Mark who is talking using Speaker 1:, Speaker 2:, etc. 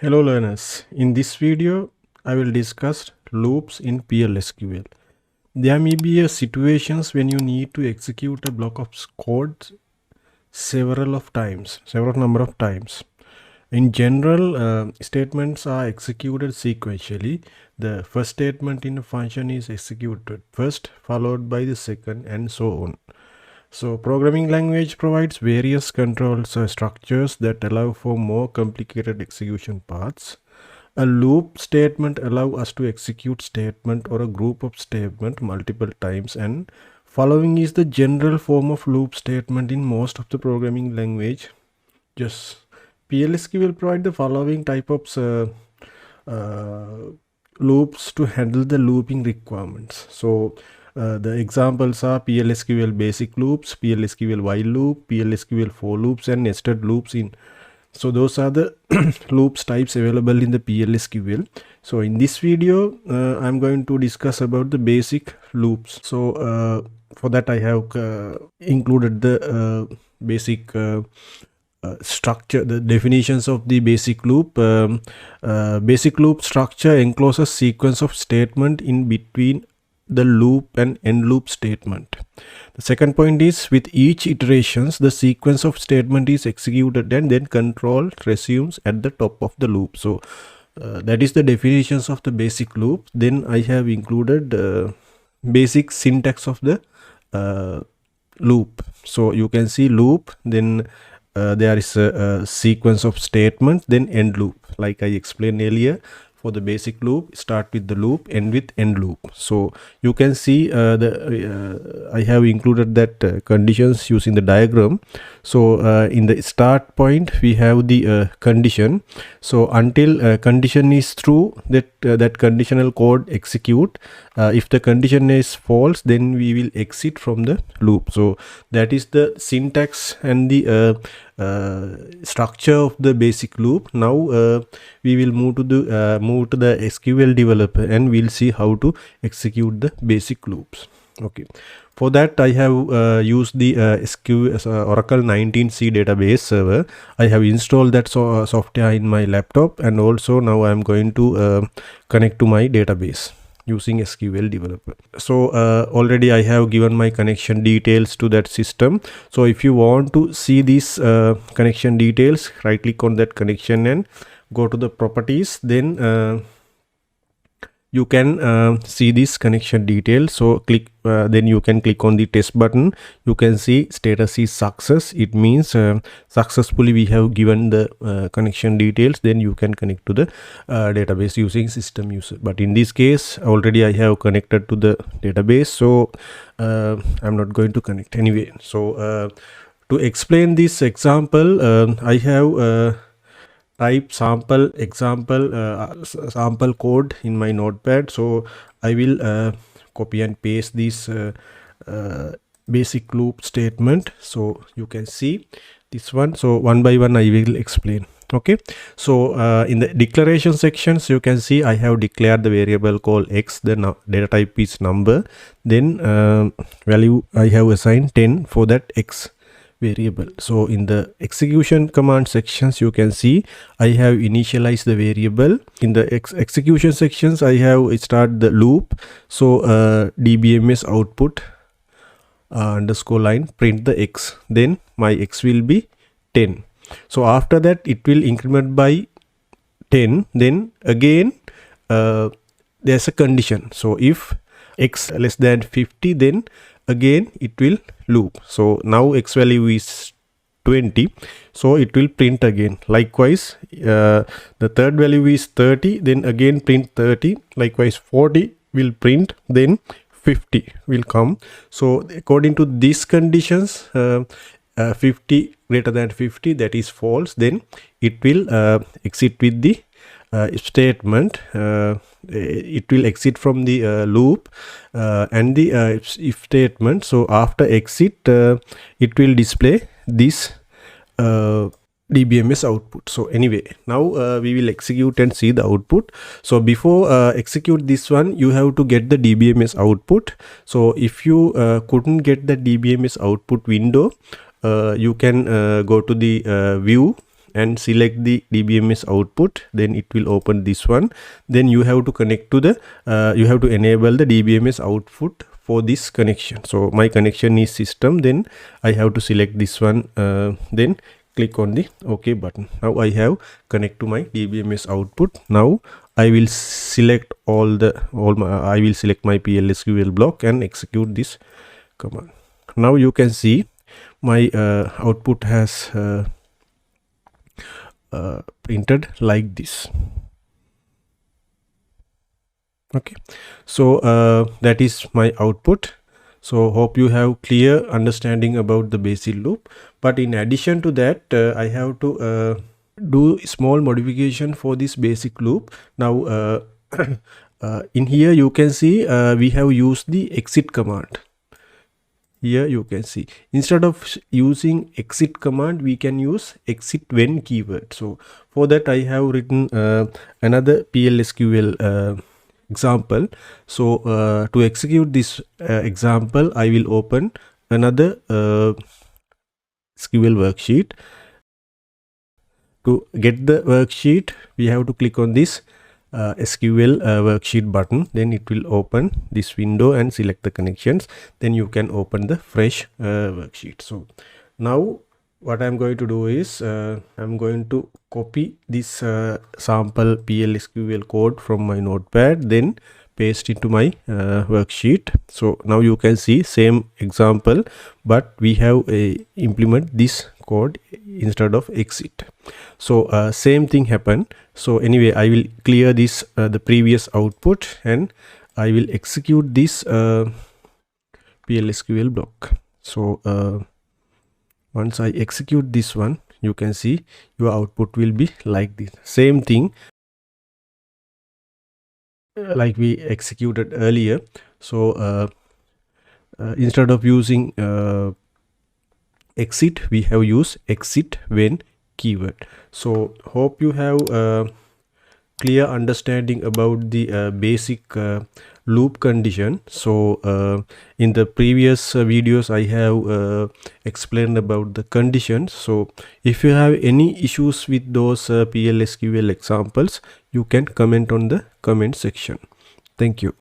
Speaker 1: Hello learners, in this video I will discuss loops in PLSQL. There may be a situations when you need to execute a block of code several number of times. In general, statements are executed sequentially. The first statement in a function is executed first, followed by the second, and so on. So programming language provides various control structures that allow for more complicated execution paths. A loop statement allows us to execute statement or a group of statement multiple times, and following is the general form of loop statement in most of the programming language. Just PLSQ will provide the following type of loops to handle the looping requirements. So the examples are PLSQL basic loops, PLSQL while loop, PLSQL for loops, and nested loops in. So those are the loops types available in the PLSQL. So in this video, I'm going to discuss about the basic loops. So for that I have included the basic structure, the definitions of the basic loop. Basic loop structure encloses sequence of statement in between the loop and end loop statement. The second point is, with each iterations the sequence of statement is executed and then control resumes at the top of the loop. So that is the definitions of the basic loop. Then I have included basic syntax of the loop. So you can see loop, then there is a sequence of statements, then end loop. Like I explained earlier, for the basic loop, start with the loop, end with end loop. So you can see I have included that conditions using the diagram. So in the start point we have the condition. So until condition is true, that conditional code execute. If the condition is false, then we will exit from the loop. So that is the syntax and the structure of the basic loop. Now we will move to the SQL developer and we'll see how to execute the basic loops. Okay, for that I have used the Oracle 19c database server. I have installed that software in my laptop, and also now I am going to connect to my database using SQL developer. So already I have given my connection details to that system. So if you want to see these connection details, right click on that connection and go to the properties. Then you can see this connection details. So click then you can click on the test button. You can see status is success. It means successfully we have given the connection details. Then you can connect to the database using system user. But in this case already I have connected to the database, so I'm not going to connect anyway. So to explain this example, I have type sample code in my notepad. So I will copy and paste this basic loop statement. So you can see this one. So one by one I will explain. Okay, so in the declaration sections you can see I have declared the variable called x. The data type is number. Then value I have assigned 10 for that x variable. So in the execution command sections you can see I have initialized the variable. In the execution sections I have start the loop. So dbms output underscore line print the x, then my x will be 10. So after that it will increment by 10. Then again there's a condition. So if x less than 50, then again it will loop. So now x value is 20, so it will print again. Likewise the third value is 30, then again print 30. Likewise 40 will print, then 50 will come. So according to these conditions, 50 greater than 50, that is false, then it will exit with the statement. It will exit from the loop and the if statement. So after exit it will display this dbms output. So anyway, now we will execute and see the output. So before execute this one, you have to get the dbms output. So if you couldn't get the dbms output window, you can go to the view and select the DBMS output, then it will open this one. Then you have to connect to the you have to enable the DBMS output for this connection. So my connection is system, then I have to select this one, then click on the OK button. Now I have connect to my DBMS output. Now I will select I will select my PLSQL block and execute this command. Now you can see my output has printed like this. Okay, so that is my output. So hope you have clear understanding about the basic loop. But in addition to that, I have to do small modification for this basic loop. Now in here you can see we have used the exit command. Here you can see, instead of using exit command, we can use exit when keyword. So for that I have written another PLSQL example. So to execute this example, I will open another SQL worksheet. To get the worksheet, we have to click on this SQL worksheet button. Then it will open this window and select the connections. Then you can open the fresh worksheet. So now what I'm going to do is I'm going to copy this sample PLSQL code from my notepad, then paste into my worksheet. So now you can see same example, but we have implement this code instead of exit. So same thing happen. So anyway, I will clear this the previous output, and I will execute this PLSQL block. So once I execute this one, you can see your output will be like this. Same thing like we executed earlier. So instead of using exit, we have used exit when keyword. So hope you have clear understanding about the basic loop condition. So in the previous videos I have explained about the conditions. So if you have any issues with those PLSQL examples, you can comment on the comment section. Thank you.